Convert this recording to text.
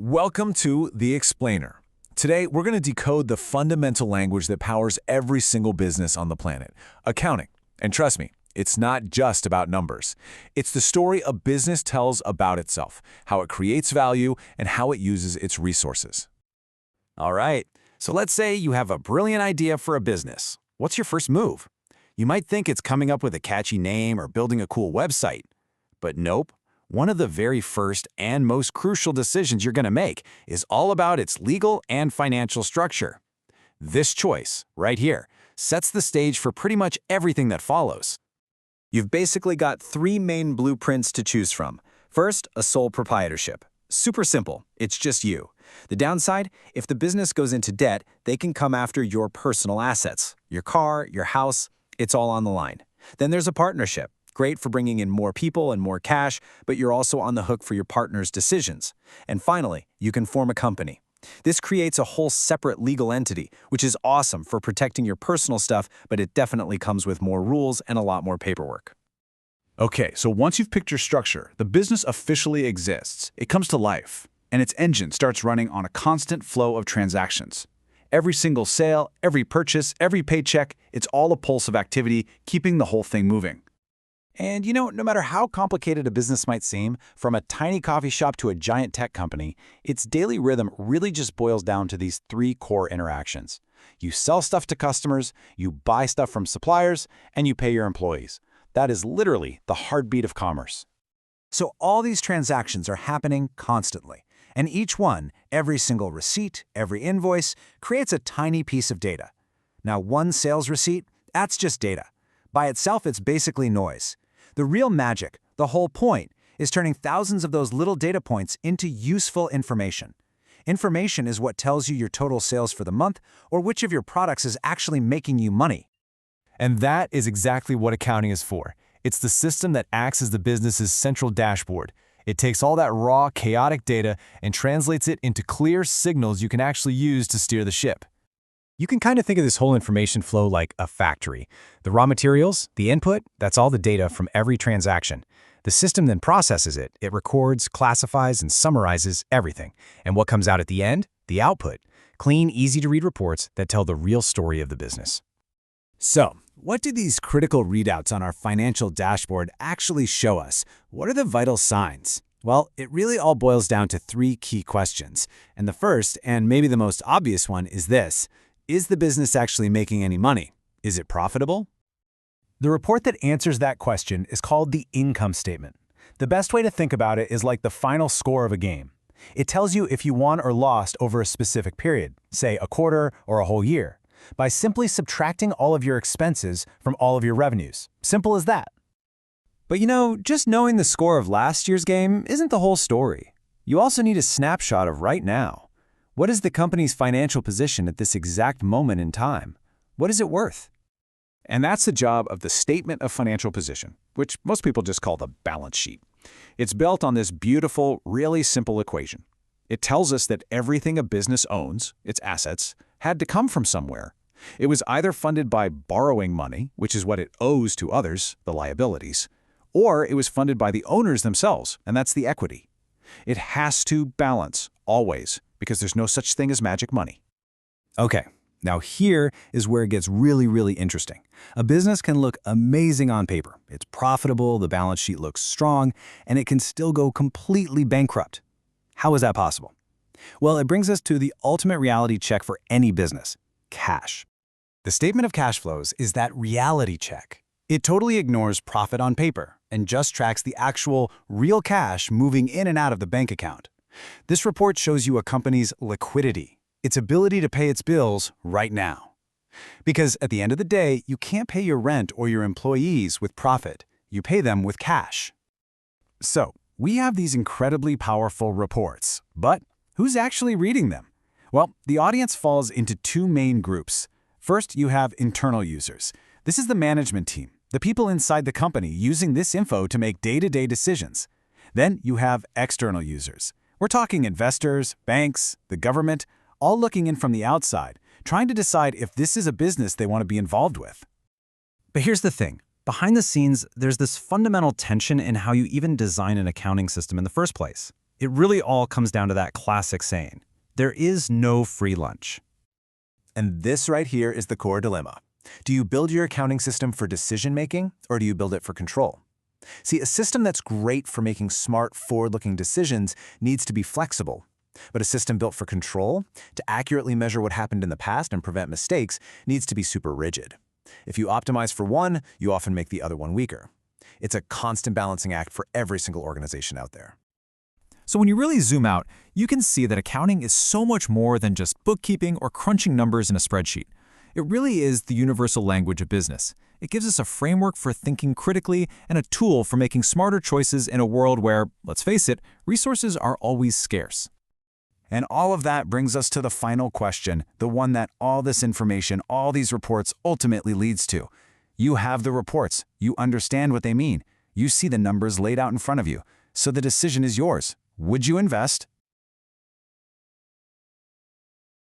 Welcome to The Explainer. Today, we're going to decode the fundamental language that powers every single business on the planet, accounting. And trust me, it's not just about numbers. It's the story a business tells about itself, how it creates value, and how it uses its resources. All right, so let's say you have a brilliant idea for a business. What's your first move? You might think it's coming up with a catchy name or building a cool website. But nope. One of the very first and most crucial decisions you're going to make is all about its legal and financial structure. This choice, right here, sets the stage for pretty much everything that follows. You've basically got three main blueprints to choose from. First, a sole proprietorship. Super simple, it's just you. The downside, if the business goes into debt, they can come after your personal assets. Your car, your house, it's all on the line. Then there's a partnership. Great for bringing in more people and more cash, but you're also on the hook for your partner's decisions. And finally, you can form a company. This creates a whole separate legal entity, which is awesome for protecting your personal stuff, but it definitely comes with more rules and a lot more paperwork. Okay, so once you've picked your structure, the business officially exists. It comes to life, and its engine starts running on a constant flow of transactions. Every single sale, every purchase, every paycheck, it's all a pulse of activity, keeping the whole thing moving. And no matter how complicated a business might seem, from a tiny coffee shop to a giant tech company, its daily rhythm really just boils down to these three core interactions. You sell stuff to customers, you buy stuff from suppliers, and you pay your employees. That is literally the heartbeat of commerce. So all these transactions are happening constantly. And each one, every single receipt, every invoice, creates a tiny piece of data. Now, one sales receipt, that's just data. By itself, it's basically noise. The real magic, the whole point, is turning thousands of those little data points into useful information. Information is what tells you your total sales for the month or which of your products is actually making you money. And that is exactly what accounting is for. It's the system that acts as the business's central dashboard. It takes all that raw, chaotic data and translates it into clear signals you can actually use to steer the ship. You can kind of think of this whole information flow like a factory. The raw materials, the input, that's all the data from every transaction. The system then processes it. It records, classifies, and summarizes everything. And what comes out at the end? The output. Clean, easy-to-read reports that tell the real story of the business. So, what do these critical readouts on our financial dashboard actually show us? What are the vital signs? Well, it really all boils down to three key questions. And the first, and maybe the most obvious one, is this. Is the business actually making any money? Is it profitable? The report that answers that question is called the income statement. The best way to think about it is like the final score of a game. It tells you if you won or lost over a specific period, say a quarter or a whole year, by simply subtracting all of your expenses from all of your revenues. Simple as that. But just knowing the score of last year's game isn't the whole story. You also need a snapshot of right now. What is the company's financial position at this exact moment in time? What is it worth? And that's the job of the Statement of Financial Position, which most people just call the balance sheet. It's built on this beautiful, really simple equation. It tells us that everything a business owns, its assets, had to come from somewhere. It was either funded by borrowing money, which is what it owes to others, the liabilities, or it was funded by the owners themselves, and that's the equity. It has to balance, always, because there's no such thing as magic money. Okay, now here is where it gets really interesting. A business can look amazing on paper. It's profitable, the balance sheet looks strong, and it can still go completely bankrupt. How is that possible? Well, it brings us to the ultimate reality check for any business: cash. The statement of cash flows is that reality check. It totally ignores profit on paper and just tracks the actual real cash moving in and out of the bank account. This report shows you a company's liquidity, its ability to pay its bills right now. Because at the end of the day, you can't pay your rent or your employees with profit. You pay them with cash. So, we have these incredibly powerful reports, but who's actually reading them? Well, the audience falls into two main groups. First, you have internal users. This is the management team, the people inside the company using this info to make day-to-day decisions. Then you have external users. We're talking investors, banks, the government, all looking in from the outside, trying to decide if this is a business they want to be involved with. But here's the thing. Behind the scenes, there's this fundamental tension in how you even design an accounting system in the first place. It really all comes down to that classic saying, there is no free lunch. And this right here is the core dilemma. Do you build your accounting system for decision-making, or do you build it for control? See, a system that's great for making smart, forward-looking decisions needs to be flexible. But a system built for control, to accurately measure what happened in the past and prevent mistakes, needs to be super rigid. If you optimize for one, you often make the other one weaker. It's a constant balancing act for every single organization out there. So when you really zoom out, you can see that accounting is so much more than just bookkeeping or crunching numbers in a spreadsheet. It really is the universal language of business. It gives us a framework for thinking critically and a tool for making smarter choices in a world where, let's face it, resources are always scarce. And all of that brings us to the final question, the one that all this information, all these reports ultimately leads to. You have the reports. You understand what they mean. You see the numbers laid out in front of you. So the decision is yours. Would you invest